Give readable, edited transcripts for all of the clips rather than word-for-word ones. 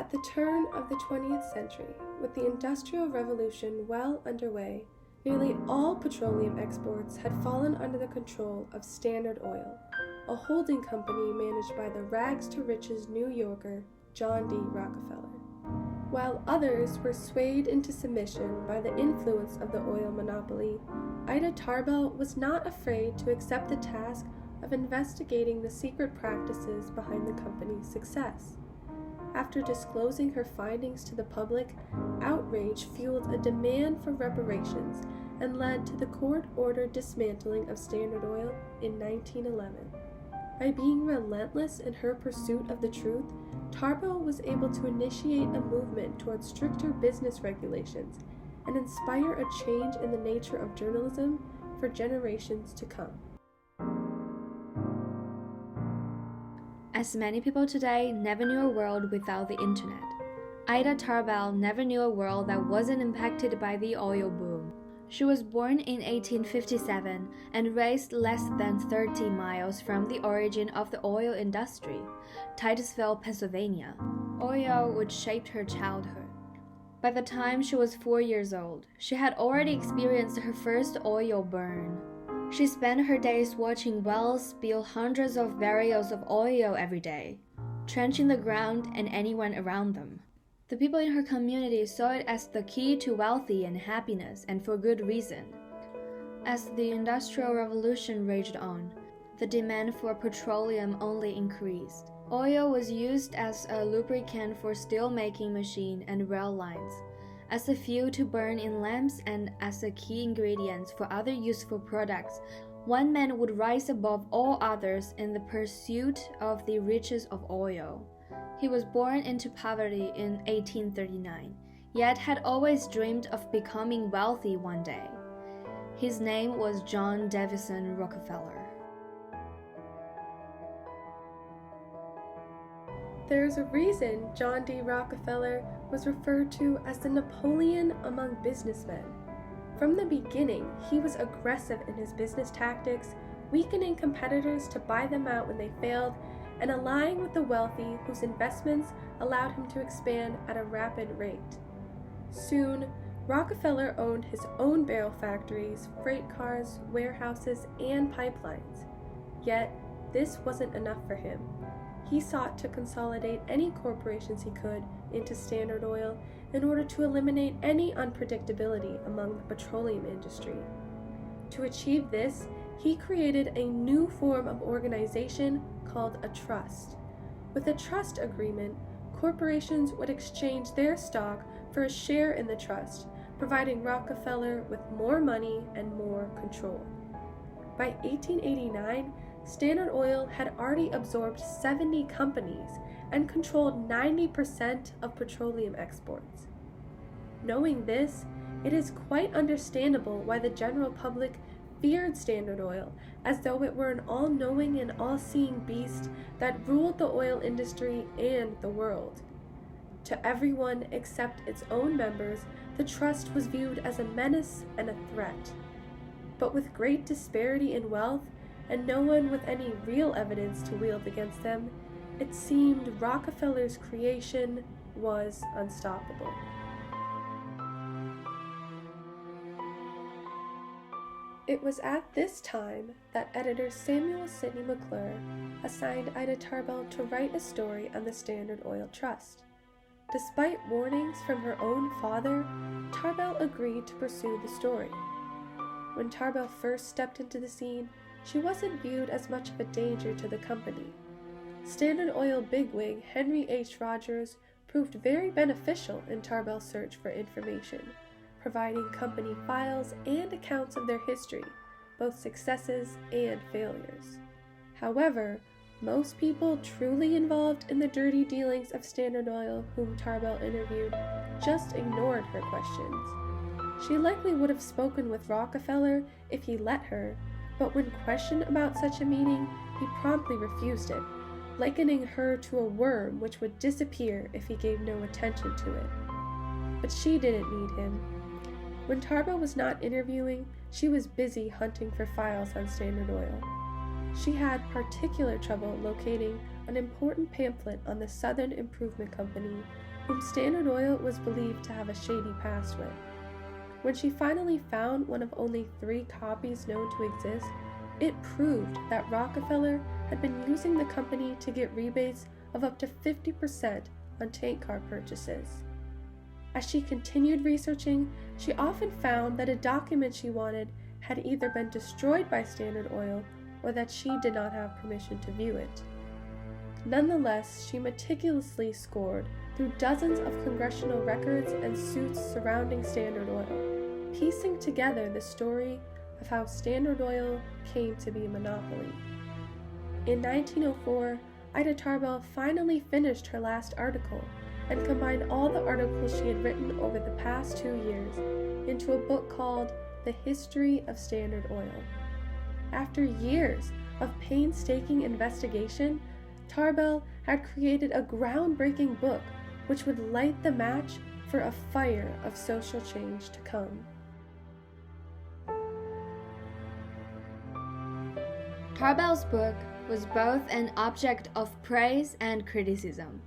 At the turn of the 20th century, with the Industrial Revolution well underway, nearly all petroleum exports had fallen under the control of Standard Oil, a holding company managed by the rags-to-riches New Yorker John D. Rockefeller. While others were swayed into submission by the influence of the oil monopoly, Ida Tarbell was not afraid to accept the task of investigating the secret practices behind the company's success. After disclosing her findings to the public, outrage fueled a demand for reparations and led to the court-ordered dismantling of Standard Oil in 1911. By being relentless in her pursuit of the truth, Tarbell was able to initiate a movement towards stricter business regulations and inspire a change in the nature of journalism for generations to come. As many people today never knew a world without the internet, Ida Tarbell never knew a world that wasn't impacted by the oil boom. She was born in 1857 and raised less than 30 miles from the origin of the oil industry, Titusville, Pennsylvania. Oil would shape her childhood. By the time she was 4 years old, she had already experienced her first oil burn. She spent her days watching wells spill hundreds of barrels of oil every day, trenching the ground and anyone around them. The people in her community saw it as the key to wealthy and happiness, and for good reason. As the Industrial Revolution raged on, the demand for petroleum only increased. Oil was used as a lubricant for steel-making machine and rail lines, as a fuel to burn in lamps, and as a key ingredient for other useful products. One man would rise above all others in the pursuit of the riches of oil. He was born into poverty in 1839, yet had always dreamed of becoming wealthy one day. His name was John Davison Rockefeller. There is a reason John D. Rockefeller was referred to as the Napoleon among businessmen. From the beginning, he was aggressive in his business tactics, weakening competitors to buy them out when they failed, and allying with the wealthy whose investments allowed him to expand at a rapid rate. Soon, Rockefeller owned his own barrel factories, freight cars, warehouses, and pipelines. Yet, this wasn't enough for him. He sought to consolidate any corporations he could into Standard Oil in order to eliminate any unpredictability among the petroleum industry. To achieve this, he created a new form of organization called a trust. With a trust agreement, corporations would exchange their stock for a share in the trust, providing Rockefeller with more money and more control. By 1889, Standard Oil had already absorbed 70 companies and controlled 90% of petroleum exports. Knowing this, it is quite understandable why the general public feared Standard Oil, as though it were an all-knowing and all-seeing beast that ruled the oil industry and the world. To everyone except its own members, the trust was viewed as a menace and a threat. But with great disparity in wealth, and no one with any real evidence to wield against them, it seemed Rockefeller's creation was unstoppable. It was at this time that editor Samuel Sidney McClure assigned Ida Tarbell to write a story on the Standard Oil Trust. Despite warnings from her own father, Tarbell agreed to pursue the story. When Tarbell first stepped into the scene, she wasn't viewed as much of a danger to the company. Standard Oil bigwig Henry H. Rogers proved very beneficial in Tarbell's search for information, providing company files and accounts of their history, both successes and failures. However, most people truly involved in the dirty dealings of Standard Oil whom Tarbell interviewed just ignored her questions. She likely would have spoken with Rockefeller if he let her, but when questioned about such a meeting, he promptly refused it, likening her to a worm which would disappear if he gave no attention to it. But she didn't need him. When Tarbell was not interviewing, she was busy hunting for files on Standard Oil. She had particular trouble locating an important pamphlet on the Southern Improvement Company whom Standard Oil was believed to have a shady past with. When she finally found one of only 3 copies known to exist, it proved that Rockefeller had been using the company to get rebates of up to 50% on tank car purchases. As she continued researching, she often found that a document she wanted had either been destroyed by Standard Oil or that she did not have permission to view it. Nonetheless, she meticulously scored through dozens of congressional records and suits surrounding Standard Oil, piecing together the story of how Standard Oil came to be a monopoly. In 1904, Ida Tarbell finally finished her last article and combined all the articles she had written over the past 2 years into a book called The History of Standard Oil. After years of painstaking investigation, Tarbell had created a groundbreaking book which would light the match for a fire of social change to come. Tarbell's book was both an object of praise and criticism.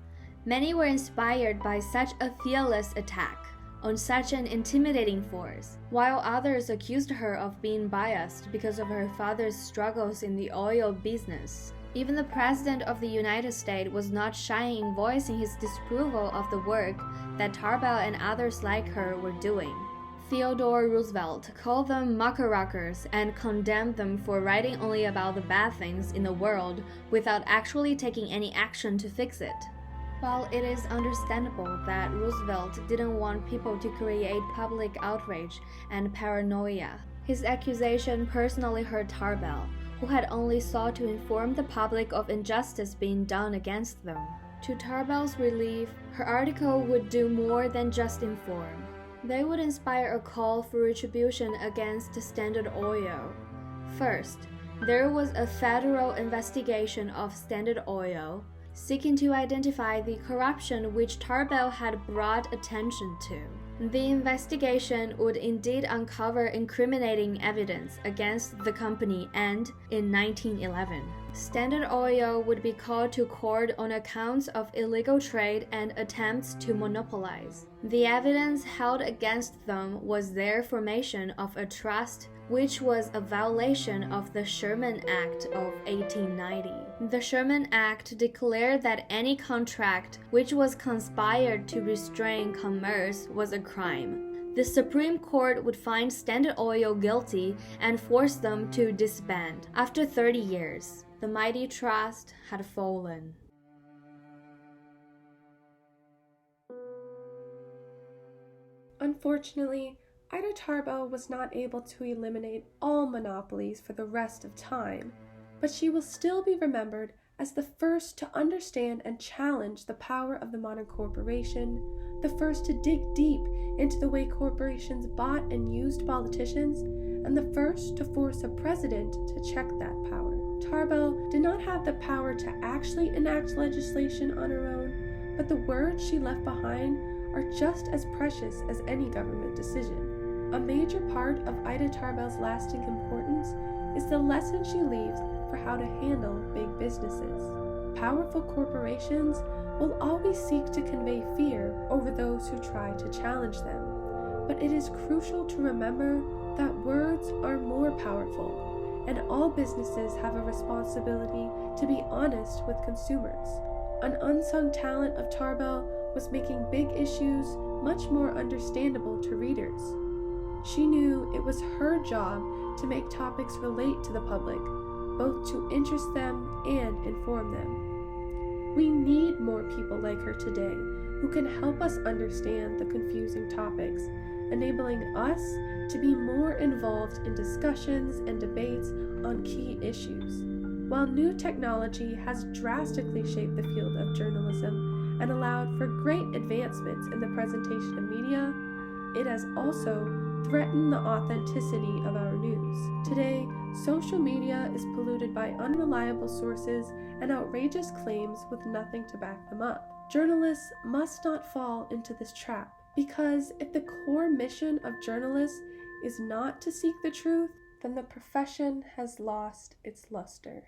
Many were inspired by such a fearless attack on such an intimidating force, while others accused her of being biased because of her father's struggles in the oil business. Even the President of the United States was not shy in voicing his disapproval of the work that Tarbell and others like her were doing. Theodore Roosevelt called them muckrakers and condemned them for writing only about the bad things in the world without actually taking any action to fix it. While it is understandable that Roosevelt didn't want people to create public outrage and paranoia, his accusation personally hurt Tarbell, who had only sought to inform the public of injustice being done against them. To Tarbell's relief, her article would do more than just inform. They would inspire a call for retribution against Standard Oil. First, there was a federal investigation of Standard Oil, seeking to identify the corruption which Tarbell had brought attention to. The investigation would indeed uncover incriminating evidence against the company, and, in 1911, Standard Oil would be called to court on accounts of illegal trade and attempts to monopolize. The evidence held against them was their formation of a trust, which was a violation of the Sherman Act of 1890. The Sherman Act declared that any contract which was conspired to restrain commerce was a crime. The Supreme Court would find Standard Oil guilty and force them to disband. After 30 years, the mighty trust had fallen. Unfortunately, Ida Tarbell was not able to eliminate all monopolies for the rest of time, but she will still be remembered as the first to understand and challenge the power of the modern corporation, the first to dig deep into the way corporations bought and used politicians, and the first to force a president to check that power. Tarbell did not have the power to actually enact legislation on her own, but the words she left behind are just as precious as any government decision. A major part of Ida Tarbell's lasting importance is the lesson she leaves for how to handle big businesses. Powerful corporations will always seek to convey fear over those who try to challenge them, but it is crucial to remember that words are more powerful, and all businesses have a responsibility to be honest with consumers. An unsung talent of Tarbell was making big issues much more understandable to readers. She knew it was her job to make topics relate to the public, both to interest them and inform them. We need more people like her today who can help us understand the confusing topics, enabling us to be more involved in discussions and debates on key issues. While new technology has drastically shaped the field of journalism and allowed for great advancements in the presentation of media, it has also threatened the authenticity of our news. Today, social media is polluted by unreliable sources and outrageous claims with nothing to back them up. Journalists must not fall into this trap, because if the core mission of journalists is not to seek the truth, then the profession has lost its luster.